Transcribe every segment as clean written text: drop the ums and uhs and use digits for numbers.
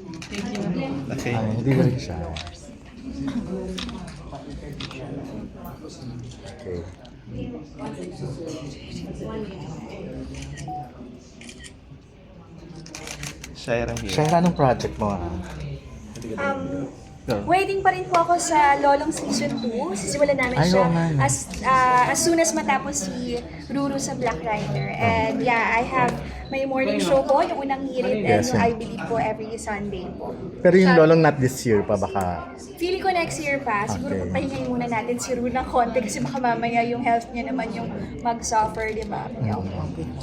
Okay. Ay, hindi ko rin siya. Okay. Shaira here. Share, anong project mo? Waiting pa rin po ako sa Lolong Season 2. Sisimulan namin Ay, siya oo nga. as soon as matapos si Ruru sa Black Rider. And yeah, I have my morning show po, yung unang hirit, and Yes, yung yeah. I Believe po every Sunday po. Pero yung lolong not this year pa baka. Feeling ko next year pa, siguro Okay. papahingayin muna natin si Ruru ng konti kasi baka mamaya yung health niya naman yung mag-suffer, di ba?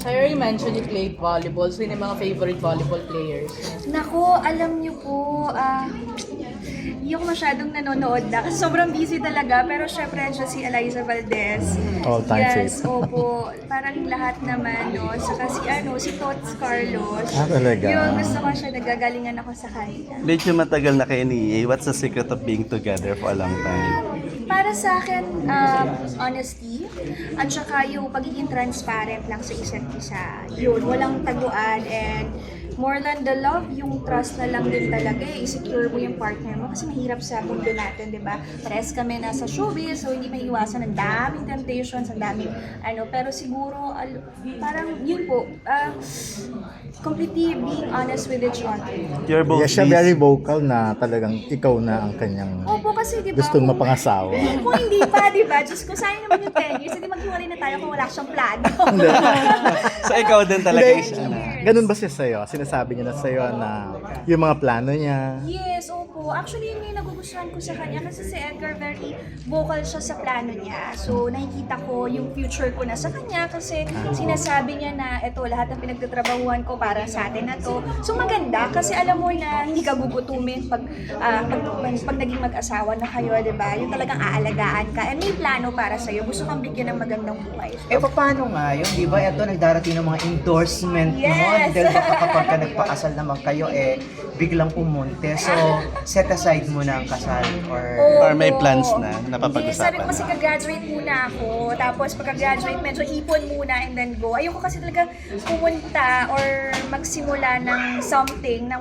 I already mentioned you played volleyball. Sino yung mga favorite volleyball players? Nako, alam niyo po, hindi ako masyadong nanonood na kasi sobrang busy talaga. Pero syempre, siya si Eliza Valdez. All-time Yes, favorite. opo. Parang lahat naman, no? Saka si Tots Carlos. Ah, talaga? Yung gusto ko siya, nagagalingan ako sa kanya. Medyo matagal na kayo ni EA. What's the secret of being together for a long time? Para sa akin, honesty, at saka yung pagiging transparent lang sa isa't isa. Yun, walang taguan, and more than the love, yung trust na lang din talaga, i-secure mo yung partner mo kasi mahirap sa mundo natin, di ba? Parehas kami nasa showbiz, so hindi maiiwasan ang daming temptations, ang daming pero siguro, parang yun po, completely being honest with each other. You're both Yeah, siya busy. very vocal na talagang ikaw na ang kanyang Opo, kasi di ba? gustong mapangasawa. Kung hindi pa, di ba? Diyos ko, sayang naman yung 10 years, hindi maghiwalay na tayo kung wala siyang plano. So ikaw din talaga Hindi, siya na. ganun ba siya sa'yo? Sinasabi niya na sa'yo na yung mga plano niya. Yes, opo. Actually, yun yung nagugustuhan ko sa kanya kasi si Edgar very vocal siya sa plano niya. So, nakikita ko yung future ko na sa kanya kasi sinasabi niya na eto, lahat ng pinagtatrabahuan ko para sa atin na to. So, maganda kasi alam mo na hindi ka gugutumin pag naging mag-asawa na kayo, di ba? Yung talagang aalagaan ka. And may plano para sa'yo. Gusto kang bigyan ng magandang buhay. Paano nga yun, di ba? Ito, nagdarating ng mga endorsement mo. Yes! Dahil baka kapag ka nagpakasal naman kayo, biglang pumunte. So, set aside mo na ang kasal. Or may plans na Hindi, napapag-usapan sabi ko na. kasi ka-graduate muna ako. Tapos pagka-graduate, medyo ipon muna and then go. Ayoko kasi talaga pumunta or magsimula ng something, ng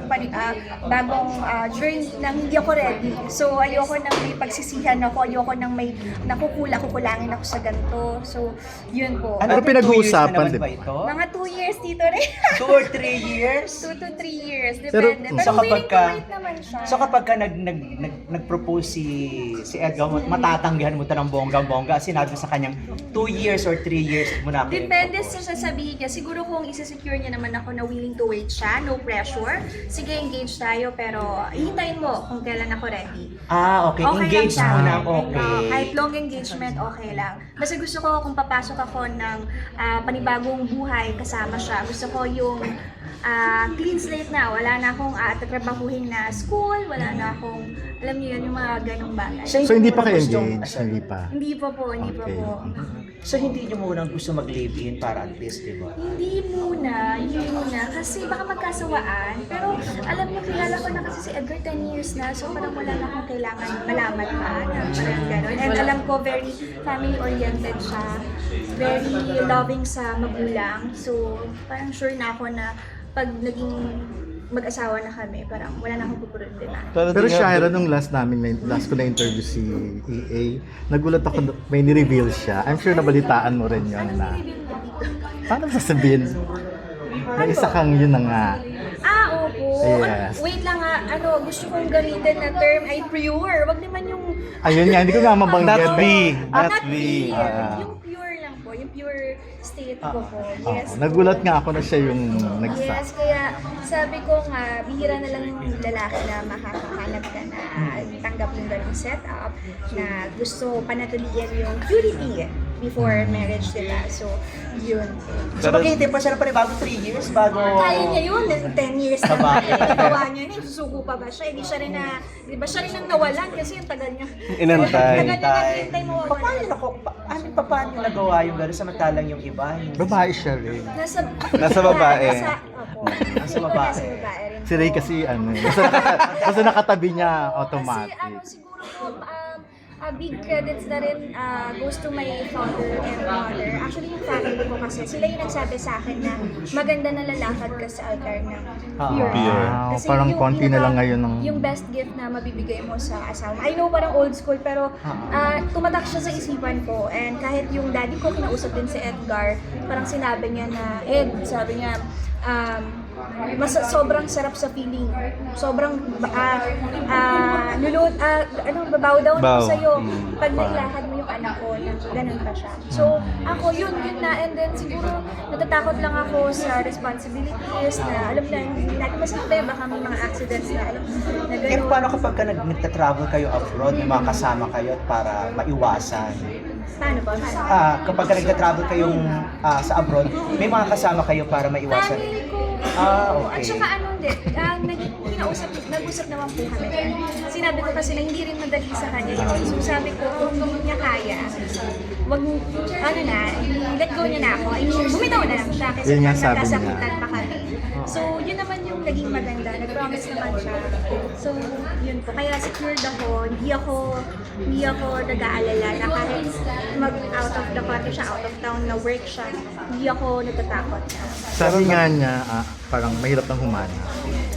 bagong journey nang hindi ako ready. So, ayoko nang may pagsisihan ako. Ayoko nang may kukulangin ako sa ganito. So, yun po. Pero pinag-uusapan, di ba? ito? Mga 2 years dito rin. 2 or 3 years? 2 to 3 years. Pero- Depende. Pero, So, kapag willing to ka- wait naman siya. So kapag ka nag-propose si Edgar, matatanggihan mo ito ng bongga-bongga. Sinabi sa kanyang 2 years or 3 years mo na ako Depende i-propose. sa sasabihin niya. Siguro kung isa-secure niya naman ako na willing to wait siya, no pressure. Sige, engage tayo, pero hintayin mo kung kailan ako ready. Okay. Okay Engage lang siya. mo na, And, okay. kahit long engagement, okay lang. Basta gusto ko kung papasok ako ng panibagong buhay kasama siya. Gusto ko yung clean slate na. Wala na akong tatrabahuhin na school, wala na akong, alam niyo yun, yung mga ganong bagay. So, So hindi pa mo kayo gustong- engaged? Hindi pa. Hindi pa po, hindi pa Okay. po. So hindi niyo muna gusto mag-live-in para at least, di ba? Hindi muna. Kasi baka magkasawaan. Pero alam niyo, kilala ko na kasi si Edgar 10 years na. So parang wala na akong kailangan malaman pa na parang gano'n. And alam ko, very family-oriented siya. Very loving sa magulang. So parang sure na ako na pag naging mag-asawa na kami, parang wala na akong pupurutin na. Pero Shaira, nung last ko na interview si EA, nagulat ako may ni-reveal siya. I'm sure nabalitaan mo rin yun na. Paano sasabihin? Na isa kang yun na nga. Opo. Yes. Wait lang gusto kong gamitin na term ay pure. Wag naman yung Ayun nga, hindi ko nga mabanggit. Not be. not Not be. yung pure lang po, yung pure state ko po. Yes. Nagulat nga ako na siya yung nagsa. Yes, kaya sabi ko nga, bihira na lang yung lalaki na makakahanap ka na tanggap ng ganung setup na gusto panatilian yung purity before marriage, diba? So, yun. So maghihintay pa siya ng panibagong 3 years bago... Kaya niya yun, 10 years na Bakit? nagawa niya yun, susuko pa ba siya? Hindi siya rin na, di ba siya rin ang nawalan kasi yung tagal niya. Inantay. Tagal niya naghihintay mo. Paano nagawa yung gano'n samantalang yung iba? Babae siya rin. Nasa babae. Opo. Nasa babae. Nasa babae rin. Si Ray kasi basta nakatabi niya Kasi automatic. siguro po, Big credits na rin goes to my father and mother. Actually, yung family ko kasi, sila yung nagsabi sa akin na maganda na lalakad ka sa altar ng pure. Wow, Kasi parang yung konti na lang ngayon ng... Yung best gift na mabibigay mo sa asawa. I know parang old school, pero tumatak siya sa isipan ko. And kahit yung daddy ko, kinausap din si Edgar, parang sinabi niya na, Ed, sabi niya, sobrang sarap sa feeling. Sobrang babaw down ako Bow. sa'yo pag nailakad mo yung anak ko na ganun pa siya. So, ako yun na, and then siguro natatakot lang ako sa responsibilities na alam na, hindi natin masabi, baka may mga accidents na alam na Eh, ganun. paano kapag ka nagta-travel kayo abroad, may mga kasama kayo para maiwasan? Paano ba? Kapag ka nagta-travel kayong sa abroad, may mga kasama kayo para maiwasan? Family ko. Okay. At saka nag-usap naman po kami. Sinabi ko kasi na hindi rin madali sa kanya yun. So sabi ko, kung hindi niya kaya, let go niya na ako. I mean, bumitaw na lang siya kasi Yun nga sabi niya. nagkasakitan pa kami. So, yun naman yung naging maganda. Nag-promise naman siya. So, yun po. Kaya secured ako. Hindi ako nag-aalala na kahit mag-out of the country siya, out of town na work siya, hindi ako natatakot. Sabi nga niya, parang mahirap ng humana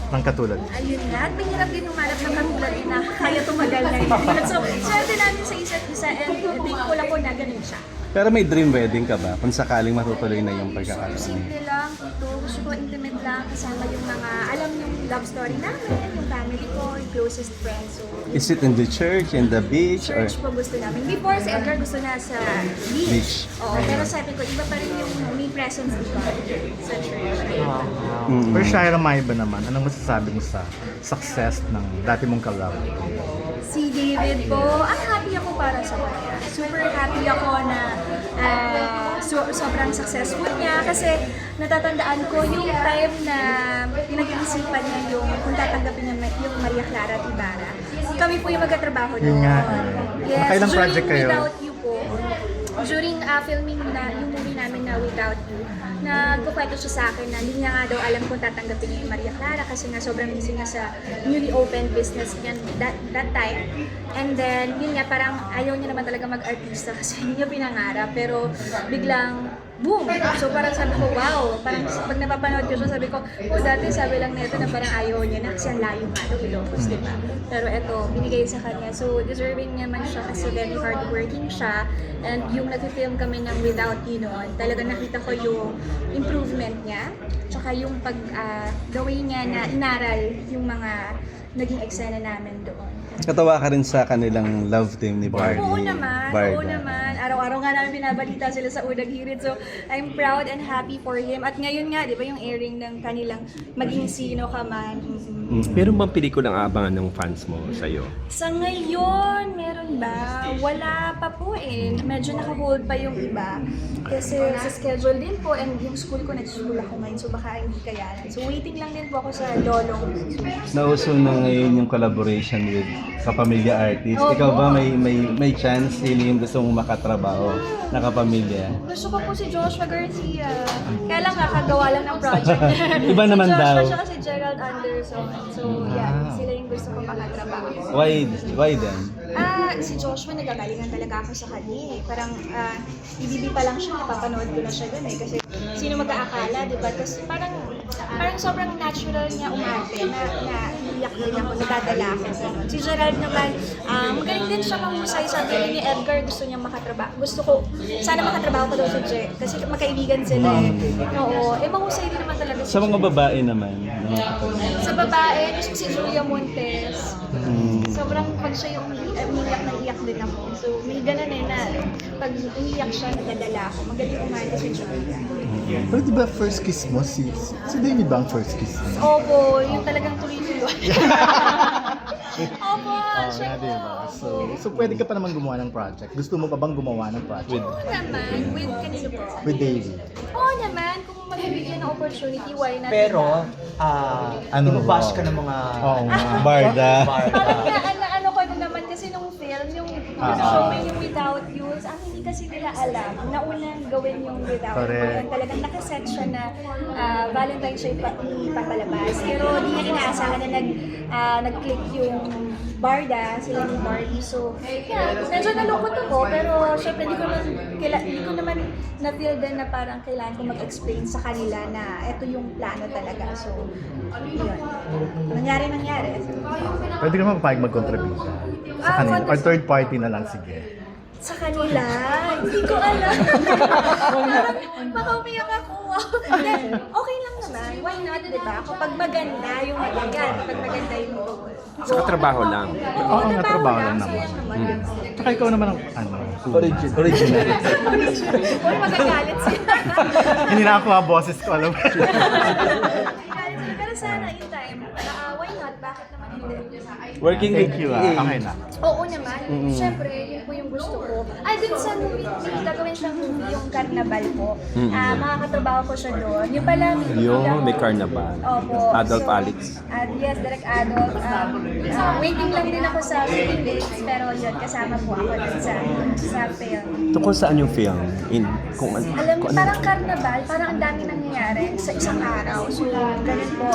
ng katulad. Ayun nga, at mahirap din humanap ng katulad na kaya tumagal na yun. So, swerte namin sa isa't isa and thankful ako na ganun siya. Pero may dream wedding ka ba? Kung sakaling matutuloy na yung pagkakataon. Simple lang ito. Gusto ko intimate lang kasama yung mga, alam yung love story namin, yung family ko, yung closest friends. So, Is it in the church, in the beach, or... church po gusto namin. Before, si Edgar gusto na sa beach. Beach. Oo, pero sabi ko, iba pa rin yung may presence dito sa church. Pero Shaira Maiba naman, anong masasabi mo sa success ng dati mong kalab? Si David po, happy ako para sa kanya. Super happy ako na sobrang successful niya kasi natatandaan ko yung time na pinag-iisipan niya yung kung tatanggapin niya yung Maria Clara at Ibarra. Kami po yung magkatrabaho doon. Yun nga. Yes, Nakailang during project kayo? Without You po, during filming na yung movie namin na Without You, nagkukwento siya sa akin na hindi niya nga daw alam kung tatanggapin niya yung Maria Clara kasi nga sobrang busy nga sa newly opened business niya that time. And then, yun nga, parang ayaw niya naman talaga mag-artista kasi hindi niya pinangarap. Pero biglang, boom! So parang sabi ko, wow! Parang pag napapanood ko siya, sabi ko, dati sabi lang nito na parang ayaw niya na kasi ang layo nga daw Ilocos, di ba? Pero eto, binigay sa kanya. So deserving naman siya kasi very hardworking siya. And yung nag-film kami ng Without You noon, talaga nakita ko yung improvement niya. Tsaka yung gawin niya na inaral yung mga naging eksena namin doon. Katawa ka rin sa kanilang love team ni Barney. Oo naman, Barda. oo naman. Araw-araw nga namin binabalita sila sa Unang Hirit. So, I'm proud and happy for him. At ngayon nga, di ba yung airing ng kanilang Maging Sino Ka Man. Meron bang pelikulang abangan ng fans mo sa'yo? Sa ngayon, meron ba? Wala pa po eh. Medyo naka-hold pa yung iba. Kasi sa schedule din po, and yung school ko, nag-school ako ngayon. So, baka hindi kayanan. So, waiting lang din po ako sa Dolong. Nauso na ngayon yung collaboration with kapamilya artist. Oo. Ikaw ba may chance yung gusto mong makatrabaho na kapamilya? Gusto ko po si Joshua Garcia. Kaya lang kakagawa lang ng project. Iba naman si Joshua daw. Tsaka si Gerald Anderson. So, yeah, sila yung gusto ko makatrabaho. Why then? Si Joshua, nagagalingan talaga ako sa kanya eh. Parang, IBB pa lang siya, napapanood ko na siya dun eh. Kasi, sino mag-aakala, di ba? Tapos, parang sobrang natural niya umarte na iiyak din ako, nadadala ako. Ganun. Si Gerald naman, magaling din siya mahusay. Sabi ni Edgar, gusto niya makatrabaho. Gusto ko, sana makatrabaho ko daw sa Jack. Kasi magkaibigan sila eh. Oo, mahusay din naman talaga Sa mga babae naman. Sa babae, gusto ko si Julia Montes. Sobrang pag siya yung umiiyak na iyak din ako. So may ganun eh na pag umiiyak siya, nadadala ako. Magaling umarte si Julia. Pero di ba first kiss mo, si David ba ang first kiss mo? Opo, yung talagang tuloy-tuloy. Opo, siya nga, po. diba? So pwede ka pa naman gumawa ng project. Gusto mo pa bang gumawa ng project? Oo naman, with kanino po. With David. Oo naman, kung magbibigyan ng opportunity, why not? Pero, Ano mo bash ba? ka ng mga... Oo nga. Barda. Parang ano ko naman kasi nung film, yung showing yung Without You, sa akin hindi kasi nila alam na unang gawin yung without. Correct. Kaya talagang nakaset siya na Valentine's siya ipapalabas. Pero di niya inaasahan na nag-click yung Barda, sila ni Barbie. So, yeah, medyo nalungkot ako, pero syempre di ko naman na-feel din na parang kailangan ko mag-explain sa kanila na ito yung plano talaga. So, yun. Nangyari. Pwede ka naman papayag mag-contribute sa kanila. Or third party na lang, sige. Sa kanila, hindi ko alam. Parang baka umiyak ako. Hindi, okay lang naman. Why not, di ba? Kapag maganda yung maganda, kapag maganda yung role. Sa katrabaho lang. Oo, nga trabaho lang naman. Sayang naman. Tsaka ikaw naman ang Original. Uy, magagalit sila. Hindi na ako boses ko, alam mo. Magagalit sila. Pero sana in time, why not? Bakit naman hindi? Working with Thank you, EA. Okay na. Oo naman. Siyempre, yun po yung gusto ko. Dun sa movie, gagawin siyang movie yung Carnaval po. Makakatrabaho ko siya doon. Yung pala, May carnival. Opo. Adolf So, Alex. Yes, direct adult. Waiting lang din ako sa shooting dates, pero yun, kasama po ako dun sa film. Tungkol saan yung film? Alam mo, parang Carnaval, parang ang dami nangyayari sa isang araw. So, ganun po.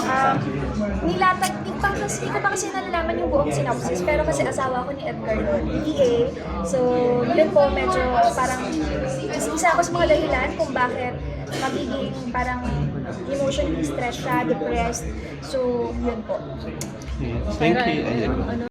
Nilatag, hindi ko pa kasi nalalaman yung buong synopsis, pero kasi asawa ko ni Edgar doon, EA. So, yun po, medyo parang isa ako sa mga dahilan kung bakit magiging parang emotionally stressed siya, depressed. So, yun po. Thank you.